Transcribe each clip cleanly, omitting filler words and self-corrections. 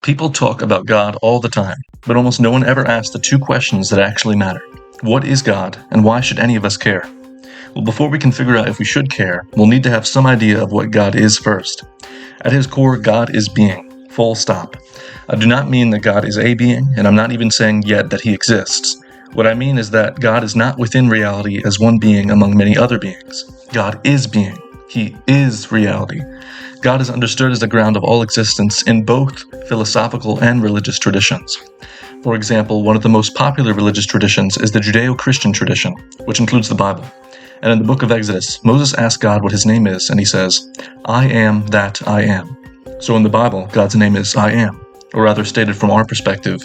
People talk about God all the time, but almost no one ever asks the two questions that actually matter. What is God, and why should any of us care? Well, before we can figure out if we should care, we'll need to have some idea of what God is first. At his core, God is being. Full stop. I do not mean that God is a being, and I'm not even saying yet that he exists. What I mean is that God is not within reality as one being among many other beings. God is being. He is reality. God is understood as the ground of all existence in both philosophical and religious traditions. For example, one of the most popular religious traditions is the Judeo-Christian tradition, which includes the Bible. And in the book of Exodus, Moses asks God what his name is, and he says, "I am that I am." So in the Bible, God's name is I am, or rather stated from our perspective,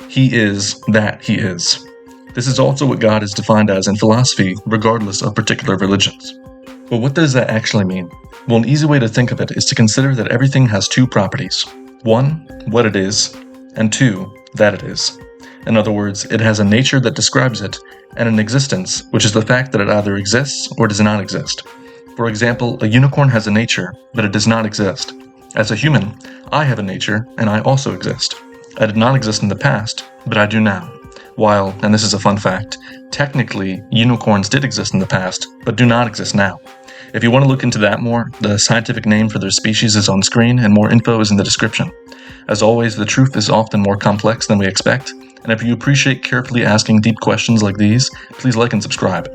he is that he is. This is also what God is defined as in philosophy, regardless of particular religions. But what does that actually mean? Well, an easy way to think of it is to consider that everything has two properties. One, what it is, and two, that it is. In other words, it has a nature that describes it, and an existence, which is the fact that it either exists or does not exist. For example, a unicorn has a nature, but it does not exist. As a human, I have a nature, and I also exist. I did not exist in the past, but I do now. While, and this is a fun fact, technically, unicorns did exist in the past, but do not exist now. If you want to look into that more, the scientific name for their species is on screen and more info is in the description. As always, the truth is often more complex than we expect, and if you appreciate carefully asking deep questions like these, please like and subscribe.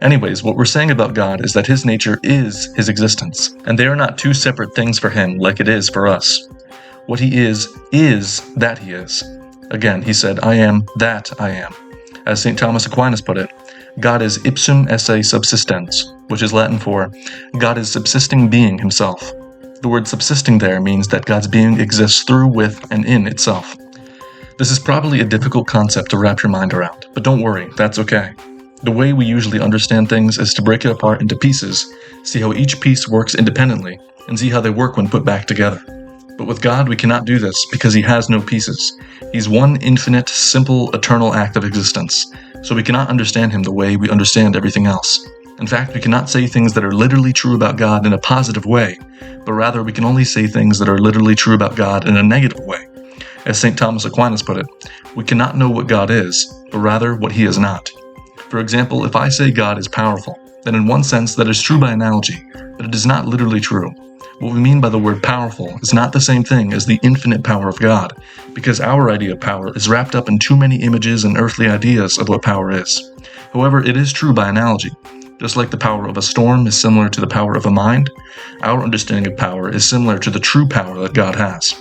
Anyways, what we're saying about God is that his nature is his existence, and they are not two separate things for him like it is for us. What he is that he is. Again, he said, "I am that I am." As St. Thomas Aquinas put it, God is ipsum esse subsistens, which is Latin for God is subsisting being himself. The word subsisting there means that God's being exists through, with, and in itself. This is probably a difficult concept to wrap your mind around, but don't worry, that's okay. The way we usually understand things is to break it apart into pieces, see how each piece works independently, and see how they work when put back together. But with God, we cannot do this because he has no pieces. He's one infinite, simple, eternal act of existence, so we cannot understand him the way we understand everything else. In fact, we cannot say things that are literally true about God in a positive way, but rather we can only say things that are literally true about God in a negative way. As St. Thomas Aquinas put it, we cannot know what God is, but rather what he is not. For example, if I say God is powerful, then in one sense that is true by analogy, but it is not literally true. What we mean by the word powerful is not the same thing as the infinite power of God, because our idea of power is wrapped up in too many images and earthly ideas of what power is. However, it is true by analogy. Just like the power of a storm is similar to the power of a mind, our understanding of power is similar to the true power that God has.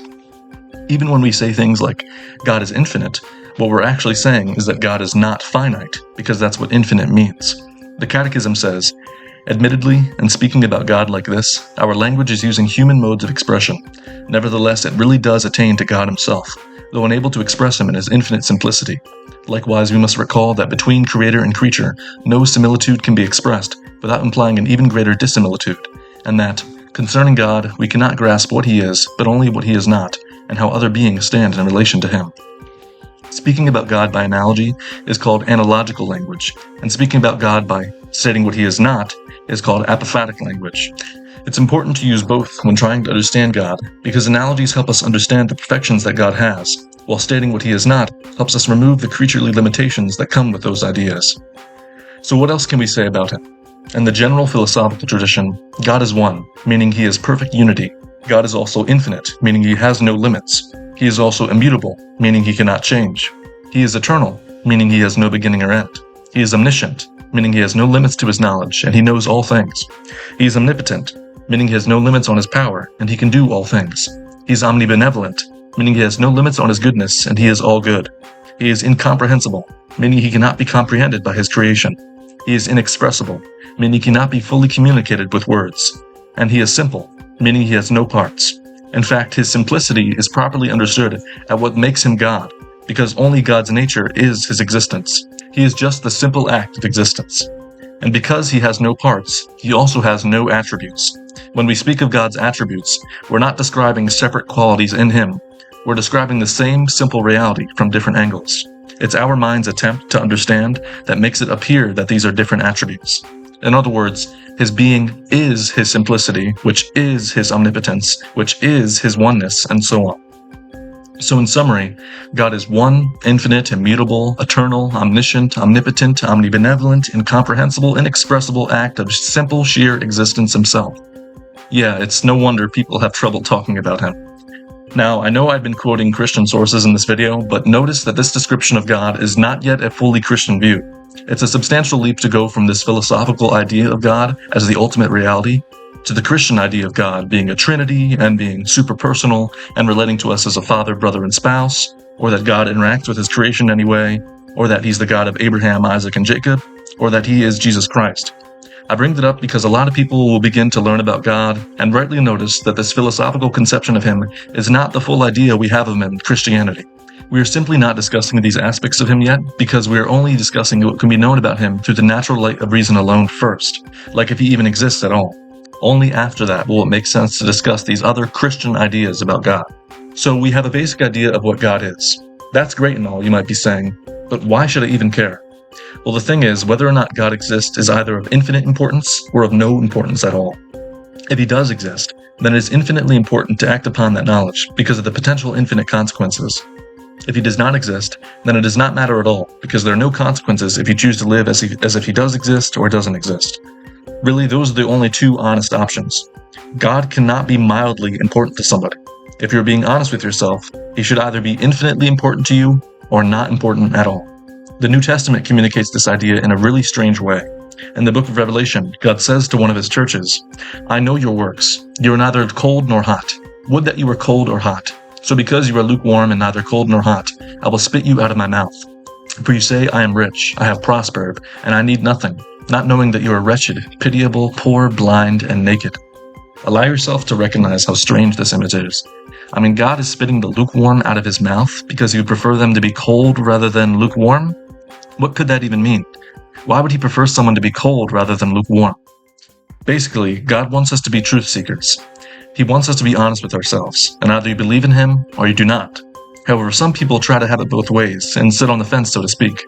Even when we say things like, God is infinite, what we're actually saying is that God is not finite, because that's what infinite means. The Catechism says, "Admittedly, in speaking about God like this, our language is using human modes of expression. Nevertheless, it really does attain to God himself, though unable to express him in his infinite simplicity. Likewise, we must recall that between creator and creature, no similitude can be expressed without implying an even greater dissimilitude, and that, concerning God, we cannot grasp what he is, but only what he is not, and how other beings stand in relation to him." Speaking about God by analogy is called analogical language, and speaking about God by stating what he is not is called apophatic language. It's important to use both when trying to understand God, because analogies help us understand the perfections that God has, while stating what he is not helps us remove the creaturely limitations that come with those ideas. So what else can we say about him? In the general philosophical tradition, God is one, meaning he is perfect unity. God is also infinite, meaning he has no limits. He is also immutable, meaning he cannot change. He is eternal, meaning he has no beginning or end. He is omniscient, meaning he has no limits to his knowledge, and he knows all things. He is omnipotent, meaning he has no limits on his power, and he can do all things. He is omnibenevolent, meaning he has no limits on his goodness, and he is all good. He is incomprehensible, meaning he cannot be comprehended by his creation. He is inexpressible, meaning he cannot be fully communicated with words. And he is simple, meaning he has no parts. In fact, his simplicity is properly understood at what makes him God, because only God's nature is his existence. He is just the simple act of existence. And because he has no parts, he also has no attributes. When we speak of God's attributes, we're not describing separate qualities in him. We're describing the same simple reality from different angles. It's our mind's attempt to understand that makes it appear that these are different attributes. In other words, his being is his simplicity, which is his omnipotence, which is his oneness, and so on. So in summary, God is one, infinite, immutable, eternal, omniscient, omnipotent, omnibenevolent, incomprehensible, inexpressible act of simple, sheer existence himself. Yeah, it's no wonder people have trouble talking about him. Now, I know I've been quoting Christian sources in this video, but notice that this description of God is not yet a fully Christian view. It's a substantial leap to go from this philosophical idea of God as the ultimate reality to the Christian idea of God being a trinity and being super personal and relating to us as a father, brother, and spouse, or that God interacts with his creation anyway, or that he's the God of Abraham, Isaac, and Jacob, or that he is Jesus Christ. I bring that up because a lot of people will begin to learn about God and rightly notice that this philosophical conception of him is not the full idea we have of him in Christianity. We are simply not discussing these aspects of him yet because we are only discussing what can be known about him through the natural light of reason alone first, like if he even exists at all. Only after that will it make sense to discuss these other Christian ideas about God. So we have a basic idea of what God is. That's great and all, you might be saying, but why should I even care? Well, the thing is, whether or not God exists is either of infinite importance or of no importance at all. If he does exist, then it is infinitely important to act upon that knowledge because of the potential infinite consequences. If he does not exist, then it does not matter at all because there are no consequences if you choose to live as if he does exist or doesn't exist. Really, those are the only two honest options. God cannot be mildly important to somebody. If you're being honest with yourself, he should either be infinitely important to you or not important at all. The New Testament communicates this idea in a really strange way. In the book of Revelation, God says to one of his churches, "I know your works. You are neither cold nor hot. Would that you were cold or hot. So because you are lukewarm and neither cold nor hot, I will spit you out of my mouth. For you say, I am rich, I have prospered, and I need nothing, not knowing that you are wretched, pitiable, poor, blind, and naked." Allow yourself to recognize how strange this image is. I mean, God is spitting the lukewarm out of his mouth because he would prefer them to be cold rather than lukewarm? What could that even mean? Why would he prefer someone to be cold rather than lukewarm? Basically, God wants us to be truth seekers. He wants us to be honest with ourselves, and either you believe in him or you do not. However, some people try to have it both ways and sit on the fence, so to speak.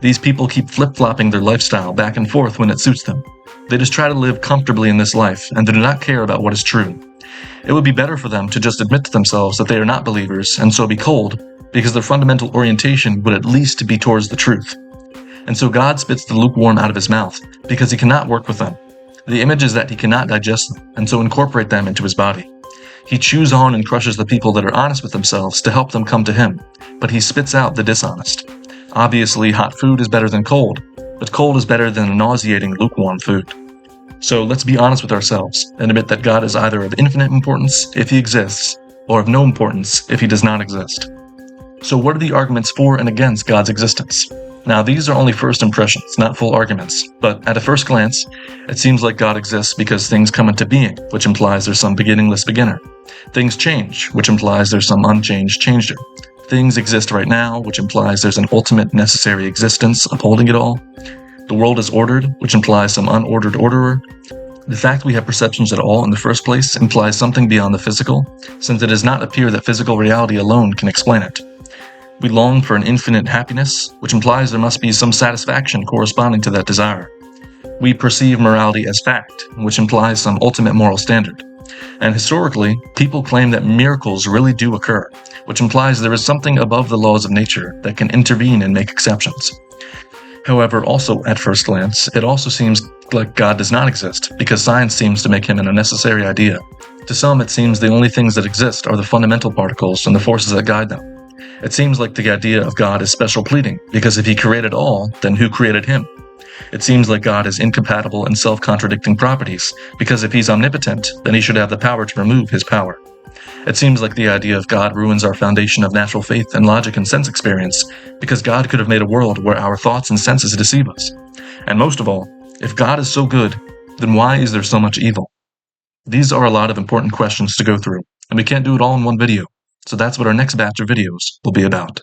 These people keep flip-flopping their lifestyle back and forth when it suits them. They just try to live comfortably in this life and they do not care about what is true. It would be better for them to just admit to themselves that they are not believers and so be cold, because their fundamental orientation would at least be towards the truth. And so God spits the lukewarm out of his mouth because he cannot work with them. The image is that he cannot digest them and so incorporate them into his body. He chews on and crushes the people that are honest with themselves to help them come to him, but he spits out the dishonest. Obviously, hot food is better than cold, but cold is better than nauseating lukewarm food. So let's be honest with ourselves and admit that God is either of infinite importance if he exists, or of no importance if he does not exist. So what are the arguments for and against God's existence? Now, these are only first impressions, not full arguments, but at a first glance, it seems like God exists because things come into being, which implies there's some beginningless beginner. Things change, which implies there's some unchanged changer. Things exist right now, which implies there's an ultimate necessary existence upholding it all. The world is ordered, which implies some unordered orderer. The fact we have perceptions at all in the first place implies something beyond the physical, since it does not appear that physical reality alone can explain it. We long for an infinite happiness, which implies there must be some satisfaction corresponding to that desire. We perceive morality as fact, which implies some ultimate moral standard. And historically, people claim that miracles really do occur, which implies there is something above the laws of nature that can intervene and make exceptions. However, also at first glance, it also seems like God does not exist, because science seems to make him an unnecessary idea. To some, it seems the only things that exist are the fundamental particles and the forces that guide them. It seems like the idea of God is special pleading, because if he created all, then who created him? It seems like God has incompatible and self-contradicting properties, because if he's omnipotent, then he should have the power to remove his power. It seems like the idea of God ruins our foundation of natural faith and logic and sense experience, because God could have made a world where our thoughts and senses deceive us. And most of all, if God is so good, then why is there so much evil? These are a lot of important questions to go through, and we can't do it all in one video. So that's what our next batch of videos will be about.